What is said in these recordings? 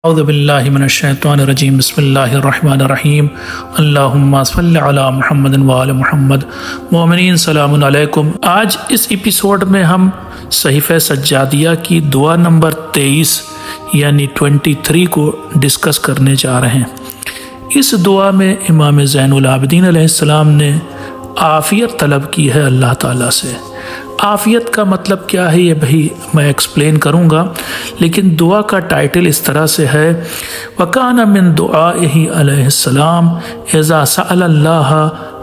اعوذ باللہ من الشیطان الرجیم بسم اللہ الرحمن الرحیم اللہم صلی علی محمد وآل محمد۔ مومنین سلام علیکم۔ آج اس ایپیسوڈ میں ہم صحیفہ سجادیہ کی دعا نمبر 23 یعنی 23 کو ڈسکس کرنے جا رہے ہیں۔ اس دعا میں امام زین العابدین علیہ السلام نے عافیت طلب کی ہے اللہ تعالیٰ سے۔ عافیت کا مطلب کیا ہے یہ بھی میں ایکسپلین کروں گا، لیکن دعا کا ٹائٹل اس طرح سے ہے وَكَانَ مِن دُعَائِهِ علیہ السلام اِذَا سَأَلَ اللَّهَ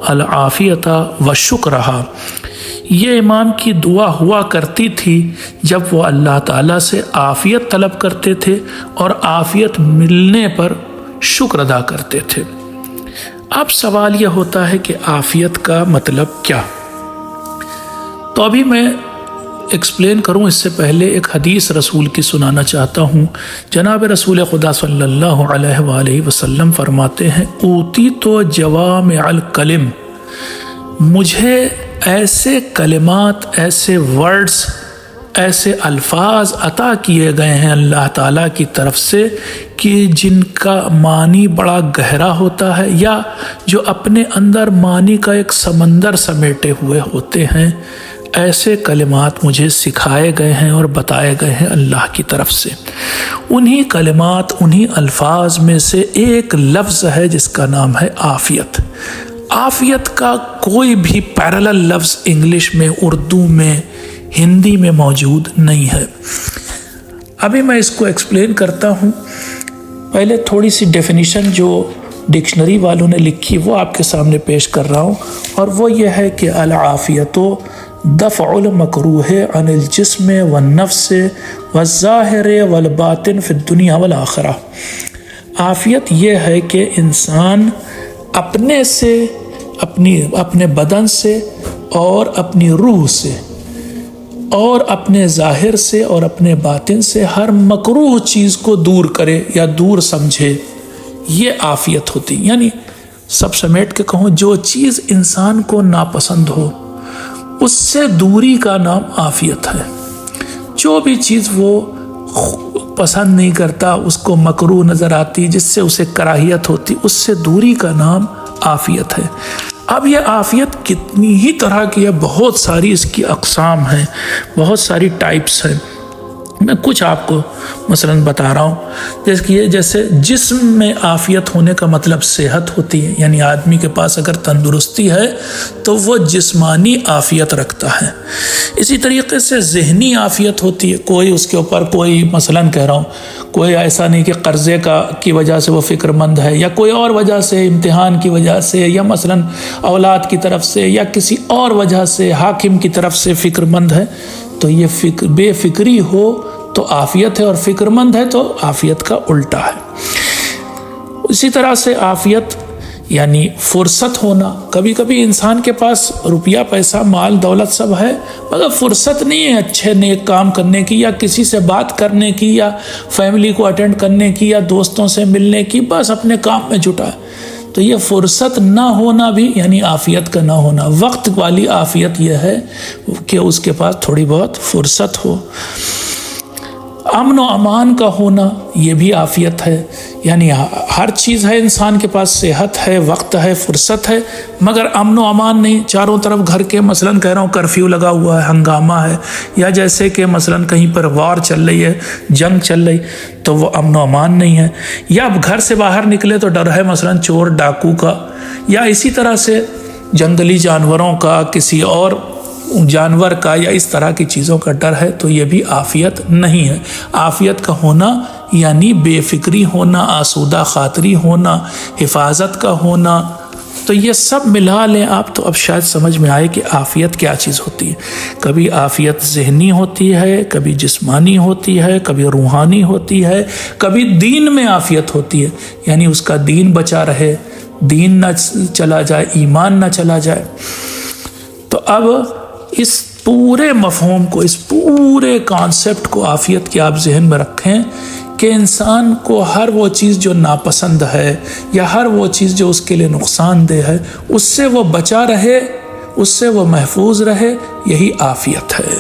الْعَافِيَةَ وَالشُّكْرَهَا۔ یہ امام کی دعا ہوا کرتی تھی جب وہ اللہ تعالیٰ سے عافیت طلب کرتے تھے اور عافیت ملنے پر شکر ادا کرتے تھے۔ اب سوال یہ ہوتا ہے کہ عافیت کا مطلب کیا؟ تو ابھی میں ایکسپلین کروں اس سے پہلے ایک حدیث رسول کی سنانا چاہتا ہوں۔ جناب رسول خدا صلی اللہ علیہ وآلہ وسلم فرماتے ہیں اوتیت جوامع الکلم، مجھے ایسے کلمات، ایسے ورڈز، ایسے الفاظ عطا کیے گئے ہیں اللہ تعالیٰ کی طرف سے کہ جن کا معنی بڑا گہرا ہوتا ہے یا جو اپنے اندر معنی کا ایک سمندر سمیٹے ہوئے ہوتے ہیں۔ ایسے کلمات مجھے سکھائے گئے ہیں اور بتائے گئے ہیں اللہ کی طرف سے۔ انہی کلمات، انہی الفاظ میں سے ایک لفظ ہے جس کا نام ہے عافیت۔ عافیت کا کوئی بھی پیرلل لفظ انگلش میں، اردو میں، ہندی میں موجود نہیں ہے۔ ابھی میں اس کو ایکسپلین کرتا ہوں۔ پہلے تھوڑی سی ڈیفینیشن جو ڈکشنری والوں نے لکھی وہ آپ کے سامنے پیش کر رہا ہوں، اور وہ یہ ہے کہ العافیت دفع المکروہ عن الجسم والنفس والظاہر والباطن فی الدنیا والآخرہ۔ عافیت یہ ہے کہ انسان اپنے سے، اپنے بدن سے اور اپنی روح سے اور اپنے ظاہر سے اور اپنے باطن سے ہر مکروہ چیز کو دور کرے یا دور سمجھے، یہ عافیت ہوتی۔ یعنی سب سمیٹ کے کہوں، جو چیز انسان کو ناپسند ہو اس سے دوری کا نام عافیت ہے۔ جو بھی چیز وہ پسند نہیں کرتا، اس کو مکروہ نظر آتی، جس سے اسے کراہیت ہوتی، اس سے دوری کا نام عافیت ہے۔ اب یہ عافیت کتنی ہی طرح کی ہے، بہت ساری اس کی اقسام ہیں، بہت ساری ٹائپس ہیں۔ میں کچھ آپ کو مثلا بتا رہا ہوں، جیسے جسم میں عافیت ہونے کا مطلب صحت ہوتی ہے، یعنی آدمی کے پاس اگر تندرستی ہے تو وہ جسمانی عافیت رکھتا ہے۔ اسی طریقے سے ذہنی عافیت ہوتی ہے، کوئی اس کے اوپر کوئی مثلا کہہ رہا ہوں، کوئی ایسا نہیں کہ قرضے کی وجہ سے وہ فکر مند ہے، یا کوئی اور وجہ سے، امتحان کی وجہ سے، یا مثلا اولاد کی طرف سے، یا کسی اور وجہ سے، حاکم کی طرف سے فکر مند ہے، تو یہ بے فکری ہو تو عافیت ہے، اور فکر مند ہے تو عافیت کا الٹا ہے۔ اسی طرح سے عافیت یعنی فرصت ہونا۔ کبھی کبھی انسان کے پاس روپیہ پیسہ، مال دولت سب ہے، مگر فرصت نہیں ہے اچھے نیک کام کرنے کی، یا کسی سے بات کرنے کی، یا فیملی کو اٹینڈ کرنے کی، یا دوستوں سے ملنے کی، بس اپنے کام میں جٹا ہے۔ تو یہ فرصت نہ ہونا بھی یعنی عافیت کا نہ ہونا۔ وقت والی عافیت یہ ہے کہ اس کے پاس تھوڑی بہت فرصت ہو۔ امن و امان کا ہونا یہ بھی عافیت ہے، یعنی ہر چیز ہے انسان کے پاس، صحت ہے، وقت ہے، فرصت ہے، مگر امن و امان نہیں۔ چاروں طرف گھر کے مثلا کہہ رہا ہوں کرفیو لگا ہوا ہے، ہنگامہ ہے، یا جیسے کہ مثلا کہیں پر وار چل رہی ہے، جنگ چل رہی، تو وہ امن و امان نہیں ہے۔ یا گھر سے باہر نکلے تو ڈر ہے مثلا چور ڈاکو کا، یا اسی طرح سے جنگلی جانوروں کا، کسی اور جانور کا، یا اس طرح کی چیزوں کا ڈر ہے، تو یہ بھی عافیت نہیں ہے۔ عافیت کا ہونا یعنی بے فکری ہونا، آسودہ خاطری ہونا، حفاظت کا ہونا۔ تو یہ سب ملا لیں آپ تو اب شاید سمجھ میں آئے کہ عافیت کیا چیز ہوتی ہے۔ کبھی عافیت ذہنی ہوتی ہے، کبھی جسمانی ہوتی ہے، کبھی روحانی ہوتی ہے، کبھی دین میں عافیت ہوتی ہے، یعنی اس کا دین بچا رہے، دین نہ چلا جائے، ایمان نہ چلا جائے۔ تو اب اس پورے مفہوم کو، اس پورے کانسیپٹ کو عافیت کے آپ ذہن میں رکھیں کہ انسان کو ہر وہ چیز جو ناپسند ہے، یا ہر وہ چیز جو اس کے لیے نقصان دہ ہے، اس سے وہ بچا رہے، اس سے وہ محفوظ رہے، یہی عافیت ہے۔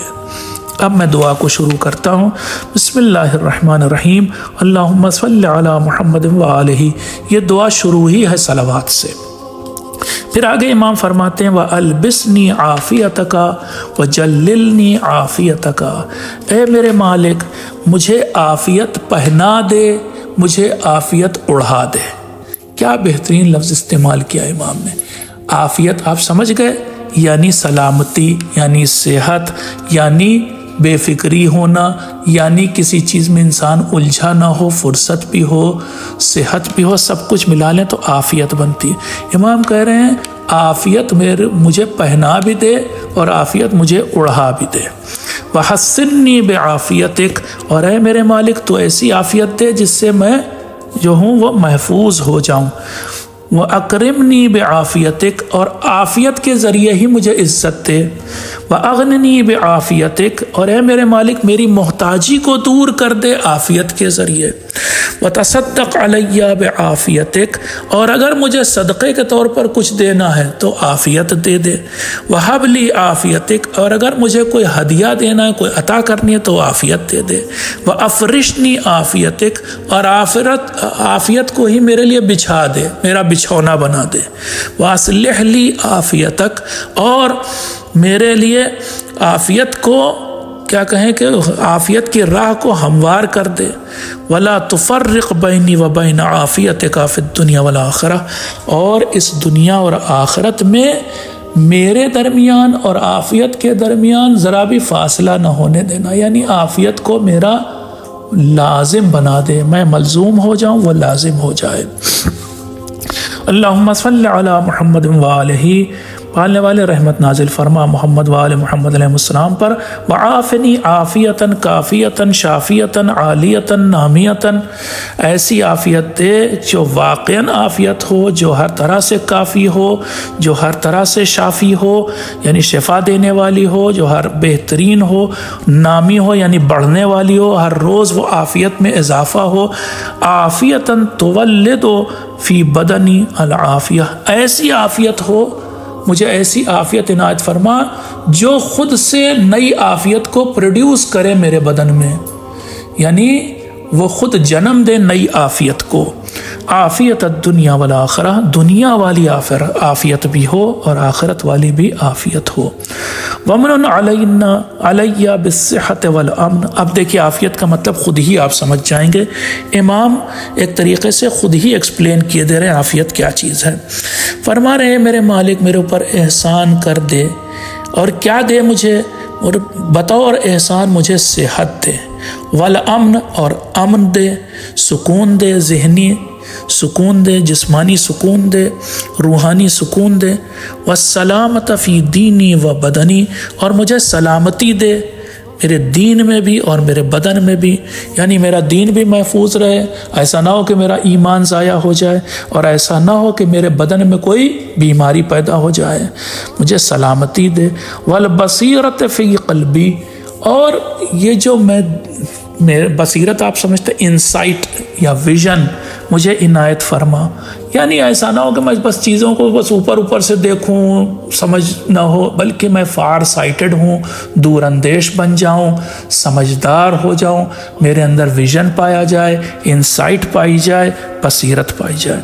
اب میں دعا کو شروع کرتا ہوں۔ بسم اللہ الرحمن الرحیم، اللہم صلی علی محمد وآلہ۔ یہ دعا شروع ہی ہے صلوات سے۔ پھر آگے امام فرماتے ہیں وَأَلْبِسْنِي عَافِيَتَكَ وَجَلِّلْنِي عَافِيَتَكَ، اے میرے مالک مجھے عافیت پہنا دے، مجھے عافیت اڑھا دے۔ کیا بہترین لفظ استعمال کیا امام نے۔ عافیت آپ سمجھ گئے، یعنی سلامتی، یعنی صحت، یعنی بے فکری ہونا، یعنی کسی چیز میں انسان الجھا نہ ہو، فرصت بھی ہو، صحت بھی ہو، سب کچھ ملا لیں تو عافیت بنتی ہے۔ امام کہہ رہے ہیں عافیت مجھے پہنا بھی دے اور عافیت مجھے اڑھا بھی دے۔ وَحَسِّنِّي بِعَافِيَتِكَ، اور اے میرے مالک تو ایسی عافیت دے جس سے میں جو ہوں وہ محفوظ ہو جاؤں۔ وَأَكْرِمْنِي بِعَافِيَتِكَ، اور عافیت کے ذریعے ہی مجھے عزت دے۔ وَأَغْنِنِي بِعَافِيَتِكَ، اور اے میرے مالک میری محتاجی کو دور کر دے عافیت کے ذریعے۔ وَتَصَدَّقْ عَلَيَّ بِعَافِيَتِكَ، اور اگر مجھے صدقے کے طور پر کچھ دینا ہے تو عافیت دے دے۔ وَهَبْ لِي عَافِيَتِكَ، اور اگر مجھے کوئی ہدیہ دینا ہے، کوئی عطا کرنی ہے تو عافیت دے دے۔ وَأَفْرِشْنِي عَافِيَتِكَ، اور عافیت کو ہی میرے لیے بچھا دے، میرا بچھونا بنا دے۔ وَأَصْلِحْ لِي عَافِيَتَكَ، اور میرے لیے عافیت کو کیا کہیں کہ عافیت کی راہ کو ہموار کر دے۔ وَلَا تُفَرِّقْ بَيْنِي وَبَيْنَ عَافِيَتِكَ فِي الدُّنْيَا وَالْآخِرَةِ، اور اس دنیا اور آخرت میں میرے درمیان اور عافیت کے درمیان ذرا بھی فاصلہ نہ ہونے دینا، یعنی عافیت کو میرا لازم بنا دے، میں ملزوم ہو جاؤں وہ لازم ہو جائے۔ اللہم صلی علی محمد وآلہ، پالنے والے رحمت نازل فرما محمد وآل محمد علیہ السلام پر۔ وعافنی عافیتاً کافیتاً شافیتاً عالیتاً نامیتاً، ایسی عافیت دے جو واقعاً عافیت ہو، جو ہر طرح سے کافی ہو، جو ہر طرح سے شافی ہو یعنی شفا دینے والی ہو، جو ہر بہترین ہو، نامی ہو یعنی بڑھنے والی ہو، ہر روز وہ عافیت میں اضافہ ہو۔ عافیتاً تولد فی بدنی العافیہ، ایسی عافیت ہو، مجھے ایسی عافیت عنایت فرما جو خود سے نئی عافیت کو پروڈیوس کرے میرے بدن میں، یعنی وہ خود جنم دے نئی عافیت کو۔ عافیت الدنیا والآخرہ، دنیا والی عافیت بھی ہو اور آخرت والی بھی عافیت ہو۔ ومن علیہ بالصحت والامن، اب دیکھیے عافیت کا مطلب خود ہی آپ سمجھ جائیں گے، امام ایک طریقے سے خود ہی ایکسپلین کیے دے رہے ہیں عافیت کیا چیز ہے۔ فرما رہے ہیں میرے مالک میرے اوپر احسان کر دے، اور کیا دے مجھے، اور بطور احسان مجھے صحت دے، والامن، اور امن دے، سکون دے، ذہنی سکون دے، جسمانی سکون دے، روحانی سکون دے۔ والسلامت فی دینی و بدنی، اور مجھے سلامتی دے میرے دین میں بھی اور میرے بدن میں بھی، یعنی میرا دین بھی محفوظ رہے، ایسا نہ ہو کہ میرا ایمان ضائع ہو جائے، اور ایسا نہ ہو کہ میرے بدن میں کوئی بیماری پیدا ہو جائے، مجھے سلامتی دے۔ والبصیرت فی قلبی، اور یہ جو میرے بصیرت آپ سمجھتے انسائٹ یا ویژن مجھے عنایت فرما، یعنی ایسا نہ ہو کہ میں بس چیزوں کو بس اوپر سے دیکھوں، سمجھ نہ ہو، بلکہ میں فار سائٹڈ ہوں، دور اندیش بن جاؤں، سمجھدار ہو جاؤں، میرے اندر ویژن پایا جائے، انسائٹ پائی جائے، بصیرت پائی جائے۔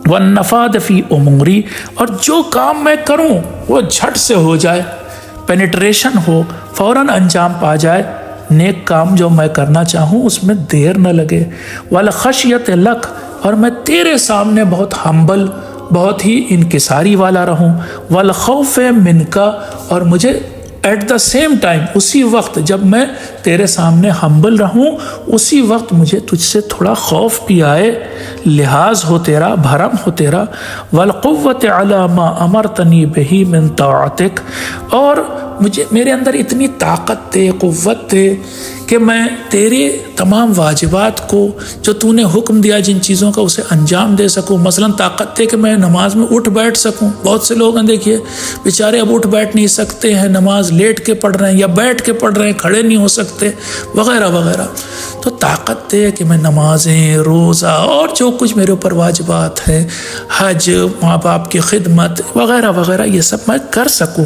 والنفاذ فی اموری، اور جو کام میں کروں وہ جھٹ سے ہو جائے، پینیٹریشن ہو، فوراً انجام پا جائے، نیک کام جو میں کرنا چاہوں اس میں دیر نہ لگے۔ والخشیت لک، اور میں تیرے سامنے بہت ہمبل، بہت ہی انکساری والا رہوں۔ والخوف منکا، اور مجھے ایٹ دا سیم ٹائم، اسی وقت جب میں تیرے سامنے ہمبل رہوں، اسی وقت مجھے تجھ سے تھوڑا خوف بھی آئے، لحاظ ہو تیرا، بھرم ہو تیرا۔ والقوت علی ما امرتنی بہ من طاعتک، اور مجھے میرے اندر اتنی طاقت دے، قوت دے کہ میں تیرے تمام واجبات کو جو تو نے حکم دیا جن چیزوں کا اسے انجام دے سکوں۔ مثلا طاقت دے کہ میں نماز میں اٹھ بیٹھ سکوں، بہت سے لوگ ہیں دیکھیے بیچارے اب اٹھ بیٹھ نہیں سکتے ہیں، نماز لیٹ کے پڑھ رہے ہیں یا بیٹھ کے پڑھ رہے ہیں، کھڑے نہیں ہو سکتے وغیرہ وغیرہ۔ تو طاقت دے کہ میں نمازیں، روزہ اور جو کچھ میرے اوپر واجبات ہیں، حج، ماں باپ کی خدمت وغیرہ وغیرہ، یہ سب میں کر سکوں۔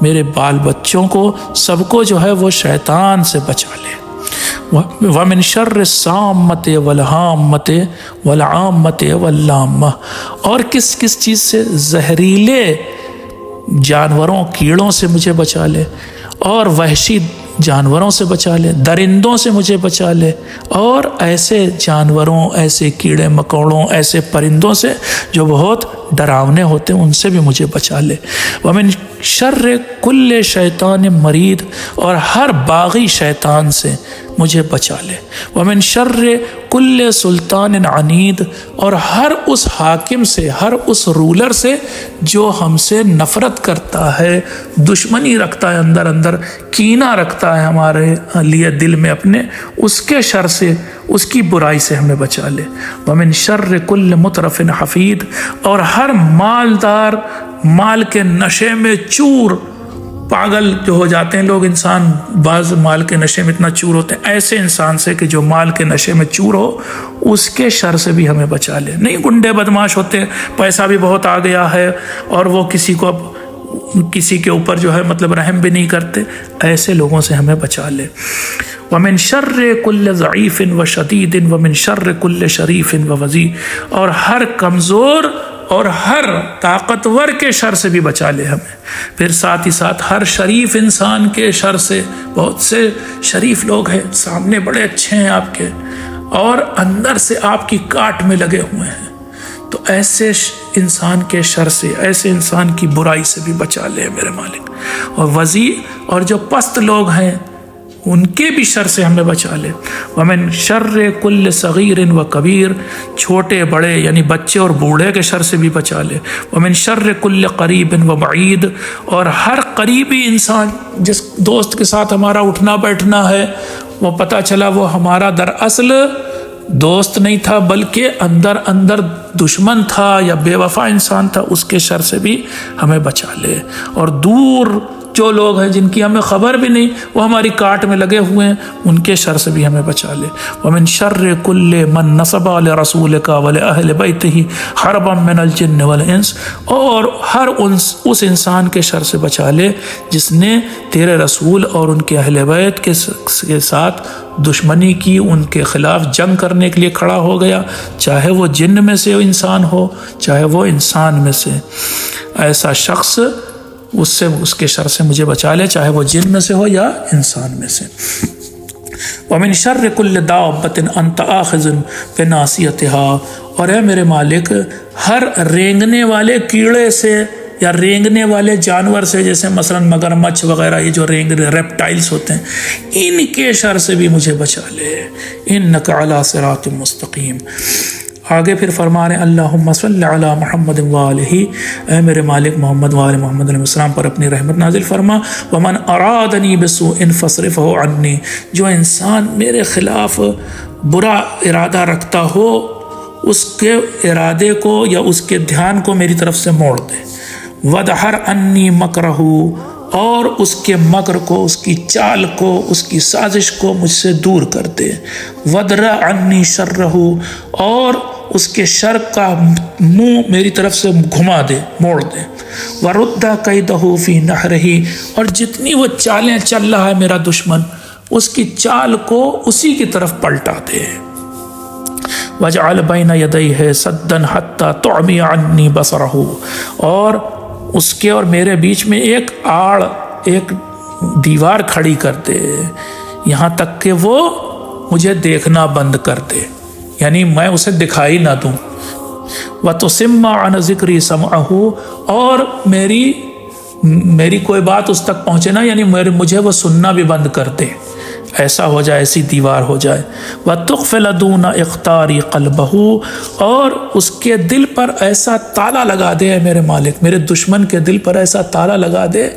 میرے بال بچوں کو سب کو جو ہے وہ شیطان سے بچا لے۔ وَمِن شَرِّ السَّامَّةِ وَالْحَامَّةِ وَالْعَامَّةِ وَاللَّامَّةِ، اور کس کس چیز سے؟ زہریلے جانوروں، کیڑوں سے مجھے بچا لے، اور وحشی جانوروں سے بچا لے، درندوں سے مجھے بچا لے، اور ایسے جانوروں، ایسے کیڑے مکوڑوں، ایسے پرندوں سے جو بہت ڈراونے ہوتے ہیں، ان سے بھی مجھے بچا لے۔ وَمِن شَرِّ كُلِّ شَيْطَانٍ مَرِيدٍ، اور ہر باغی شیطان سے مجھے بچا لے۔ وَمِن شَرِّ كُلِّ سُلطَانٍ عَنِيدٍ، اور ہر اس حاکم سے، ہر اس رولر سے جو ہم سے نفرت کرتا ہے، دشمنی رکھتا ہے، اندر اندر کینہ رکھتا ہے ہمارے لیے دل میں اپنے، اس کے شر سے، اس کی برائی سے ہمیں بچا لے۔ وَمِن شَرِّ كُلِّ مُتْرَفٍ حَفِيظٍ، اور ہر مالدار، مال کے نشے میں چور، پاگل جو ہو جاتے ہیں لوگ، انسان بعض مال کے نشے میں اتنا چور ہوتے ہیں، ایسے انسان سے کہ جو مال کے نشے میں چور ہو، اس کے شر سے بھی ہمیں بچا لے۔ نہیں گنڈے بدماش ہوتے ہیں، پیسہ بھی بہت آ گیا ہے اور وہ کسی کے اوپر جو ہے مطلب رحم بھی نہیں کرتے، ایسے لوگوں سے ہمیں بچا لے۔ وَمِن شَرِّ كُلِّ ضَعِيفٍ وَشَدِيدٍ وَمِن شَرِّ كُلِّ شَرِيفٍ وَوَزِيرٍ، اور ہر کمزور اور ہر طاقتور کے شر سے بھی بچا لے ہمیں۔ پھر ساتھ ہی ساتھ ہر شریف انسان کے شر سے، بہت سے شریف لوگ ہیں، سامنے بڑے اچھے ہیں آپ کے، اور اندر سے آپ کی کاٹ میں لگے ہوئے ہیں، تو ایسے انسان کے شر سے، ایسے انسان کی برائی سے بھی بچا لے میرے مالک۔ اور وزیر، اور جو پست لوگ ہیں ان کے بھی شر سے ہمیں بچا لے۔ وَمِن شَرِّ كُلِّ صَغِيرٍ وَكَبِيرٍ، چھوٹے بڑے یعنی بچے اور بوڑھے کے شر سے بھی بچا لے۔ وَمِن شَرِّ كُلِّ قَرِيبٍ وَبَعِيدٍ، اور ہر قریبی انسان، جس دوست کے ساتھ ہمارا اٹھنا بیٹھنا ہے، وہ پتہ چلا وہ ہمارا دراصل دوست نہیں تھا بلکہ اندر اندر دشمن تھا یا بے وفا انسان تھا، اس کے شر سے بھی ہمیں بچا لے۔ اور دور جو لوگ ہیں جن کی ہمیں خبر بھی نہیں، وہ ہماری کاٹ میں لگے ہوئے ہیں، ان کے شر سے بھی ہمیں بچا لے۔ وَمِن شَرِّ كُلِّ مَن نَصَبَ لِرَسُولِكَ وَلِأَهْلِ بَيْتِهِ حَرْبًا مِّنَ الْجِنِّ وَالْإِنسِ، اور ہر اس انسان کے شر سے بچا لے جس نے تیرے رسول اور ان کے اہل بیت کے ساتھ دشمنی کی، ان کے خلاف جنگ کرنے کے لیے کھڑا ہو گیا، چاہے وہ جن میں سے انسان ہو، چاہے وہ انسان میں سے، ایسا شخص اس کے شر سے مجھے بچا لے، چاہے وہ جن میں سے ہو یا انسان میں سے۔ وَمِن شَرِّ كُلِّ دَابَّةٍ أَنْتَ آخِذٌ بِنَاصِيَتِهَا، اور اے میرے مالک ہر رینگنے والے کیڑے سے یا رینگنے والے جانور سے، جیسے مثلا مگرمچھ وغیرہ، یہ جو ریپٹائلز ہوتے ہیں، ان کے شر سے بھی مجھے بچا لے۔ إِنَّكَ عَلَى صِرَاطٍ مُسْتَقِيمٍ۔ آگے پھر فرما رہے ہیں اللہم صلی علی محمد وآلہ، اے میرے مالک محمد وآل محمد علیہ السلام پر اپنی رحمت نازل فرما۔ ومن ارادنی بسوء فاصرفہ عنی، جو انسان میرے خلاف برا ارادہ رکھتا ہو، اس کے ارادے کو یا اس کے دھیان کو میری طرف سے موڑ دے۔ ودحر عنی مکرہ، اور اس کے مکر کو، اس کی چال کو، اس کی سازش کو مجھ سے دور کر دے۔ ودرع عنی شرہ، اور اس کے شر کا منہ میری طرف سے گھما دے، موڑ دے۔ ورد کیدہ فی نحرہ، اور جتنی وہ چالیں چل رہا ہے میرا دشمن، اس کی چال کو اسی کی طرف پلٹا دے۔ وجعل بین یدیہ سدا حتی تعمی عنی بصرہ، اور اس کے اور میرے بیچ میں ایک آڑ، ایک دیوار کھڑی کر دے، یہاں تک کہ وہ مجھے دیکھنا بند کر دے، یعنی میں اسے دکھائی نہ دوں۔ وَتُسِمَّ عَنْ ذِكْرِي سَمْعَهُ، اور میری کوئی بات اس تک پہنچے نا، یعنی مجھے وہ سننا بھی بند کر دے، ایسا ہو جائے، ایسی دیوار ہو جائے۔ وَتُقْفِلَ دُونَ اِخْتَارِ قَلْبَهُ، اور اس کے دل پر ایسا تالا لگا دے، میرے مالک میرے دشمن کے دل پر ایسا تالا لگا دے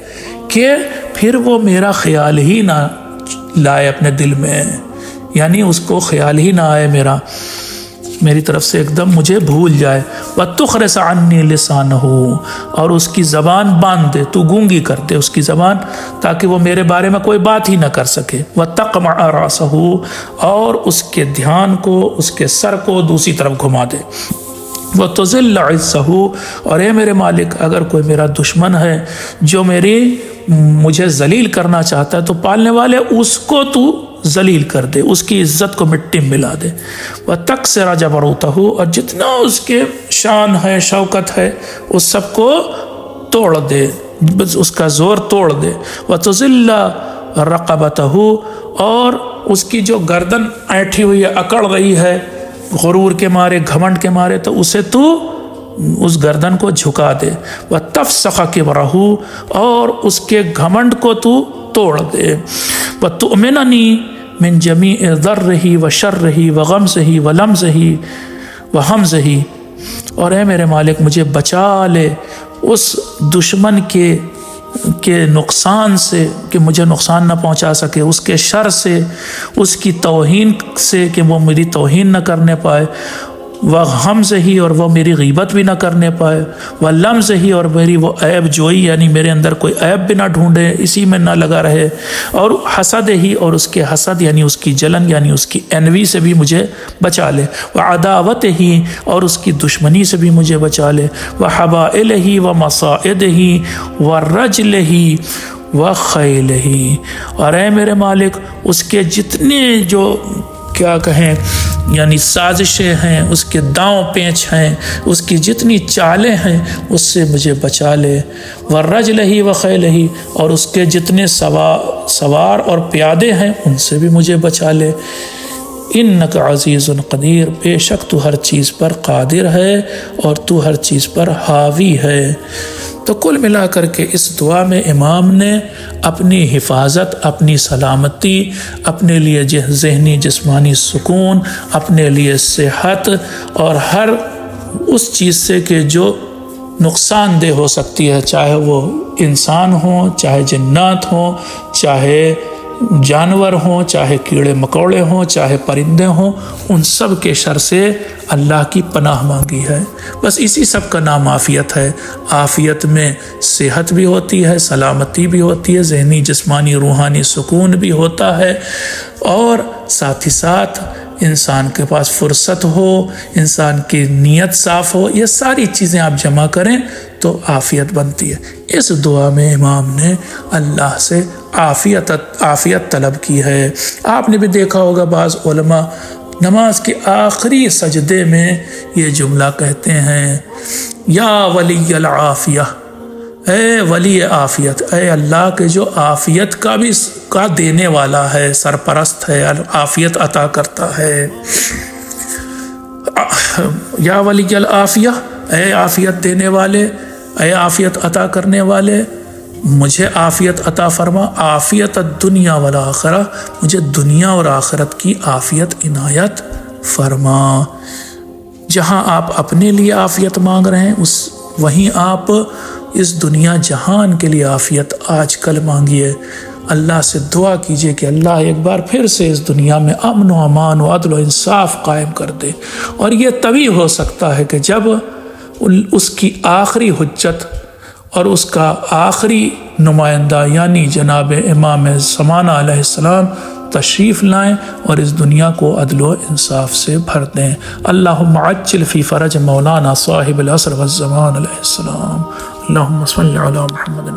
کہ پھر وہ میرا خیال ہی نہ لائے اپنے دل میں، یعنی اس کو خیال ہی نہ آئے میری طرف سے، ایک دم مجھے بھول جائے۔ وَتُخْرِسَ عَنِّي لِسَانَهُ، اور اس کی زبان باندھ دے، تو گونگی کر دے اس کی زبان، تاکہ وہ میرے بارے میں کوئی بات ہی نہ کر سکے۔ وَتَقْمَعَ رَأْسَهُ، اور اس کے دھیان کو، اس کے سر کو دوسری طرف گھما دے۔ وَتُذِلَّ عِزَّهُ، اور اے میرے مالک اگر کوئی میرا دشمن ہے جو میری مجھے ذلیل کرنا چاہتا ہے تو پالنے والے اس کو تو ذلیل کر دے، اس کی عزت کو مٹی میں ملا دے۔ وَتَكْسِرَ جَبَرُوتَهُ، اور جتنا اس کے شان ہے، شوکت ہے، اس سب کو توڑ دے، اس کا زور توڑ دے۔ وَتُذِلَّ رَقَبَتَهُ، اور اس کی جو گردن اینٹھی ہوئی ہے، اکڑ رہی ہے غرور کے مارے، گھمنڈ کے مارے، تو اسے تو اس گردن کو جھکا دے۔ وَتَفْسَخَ كِبْرَهُ، اور اس کے گھمنڈ کو تو توڑ دے۔ وَتُؤْمِنَنِي مِن جَمِيعِ ضَرِّهِ وَشَرِّهِ وَغَمْزِهِ وَلَمْزِهِ وَحَمْزِهِ، اور اے میرے مالک مجھے بچا لے اس دشمن کے نقصان سے کہ مجھے نقصان نہ پہنچا سکے، اس کے شر سے، اس کی توہین سے کہ وہ میری توہین نہ کرنے پائے، وَغَمْزِهِ، اور وہ میری غیبت بھی نہ کرنے پائے، وَلَمْزِهِ، اور میری وہ عیب جوئی یعنی میرے اندر کوئی عیب بھی نہ ڈھونڈے، اسی میں نہ لگا رہے، اور حسدِهِ، اور اس کے حسد یعنی اس کی جلن یعنی اس کی انوی سے بھی مجھے بچا لے، وَعَدَاوَتِهِ، اور اس کی دشمنی سے بھی مجھے بچا لے، وَحَبَائِلِهِ وَمَصَائِدِهِ وَرَجْلِهِ وَخَيْلِهِ، اور اے میرے مالک اس کے جتنے جو کیا کہیں یعنی سازشیں ہیں، اس کے داؤں پیچ ہیں، اس کی جتنی چالیں ہیں، اس سے مجھے بچا لے، وَرَجْلِهِ وَخَيْلِهِ، اور اس کے جتنے سوار اور پیادے ہیں ان سے بھی مجھے بچا لے۔ اِنَّكَ عَزِيزٌ قدیر، بے شک تو ہر چیز پر قادر ہے اور تو ہر چیز پر حاوی ہے۔ تو کل ملا کر کے اس دعا میں امام نے اپنی حفاظت، اپنی سلامتی، اپنے لیے ذہنی جسمانی سکون، اپنے لیے صحت اور ہر اس چیز سے کہ جو نقصان دہ ہو سکتی ہے، چاہے وہ انسان ہوں، چاہے جنات ہوں، چاہے جانور ہوں، چاہے کیڑے مکوڑے ہوں، چاہے پرندے ہوں، ان سب کے شر سے اللہ کی پناہ مانگی ہے۔ بس اسی سب کا نام عافیت ہے۔ عافیت میں صحت بھی ہوتی ہے، سلامتی بھی ہوتی ہے، ذہنی جسمانی روحانی سکون بھی ہوتا ہے، اور ساتھ ہی ساتھ انسان کے پاس فرصت ہو، انسان کی نیت صاف ہو، یہ ساری چیزیں آپ جمع کریں تو عافیت بنتی ہے۔ اس دعا میں امام نے اللہ سے عافیت طلب کی ہے۔ آپ نے بھی دیکھا ہوگا بعض علماء نماز کے آخری سجدے میں یہ جملہ کہتے ہیں، یا ولی العافیہ، اے ولی عافیت، اے اللہ کے جو عافیت کا دینے والا ہے، سرپرست ہے، عافیت عطا کرتا ہے۔ یا ولی العافیہ، اے عافیت دینے والے، اے عافیت عطا کرنے والے، مجھے عافیت عطا فرما، عافیت الدنیا والآخرہ، مجھے دنیا اور آخرت کی عافیت عنایت فرما۔ جہاں آپ اپنے لیے عافیت مانگ رہے ہیں، وہیں آپ اس دنیا جہان کے لیے عافیت آج کل مانگیے۔ اللہ سے دعا کیجئے کہ اللہ ایک بار پھر سے اس دنیا میں امن و امان و عدل و انصاف قائم کر دے، اور یہ تبھی ہو سکتا ہے کہ جب اس کی آخری حجت اور اس کا آخری نمائندہ یعنی جناب امام زمانہ علیہ السلام تشریف لائیں اور اس دنیا کو عدل و انصاف سے بھر دیں۔ اللہم عجل فی فرج مولانا صاحب العصر والزمان علیہ السلام۔ اللہم صلی علی محمد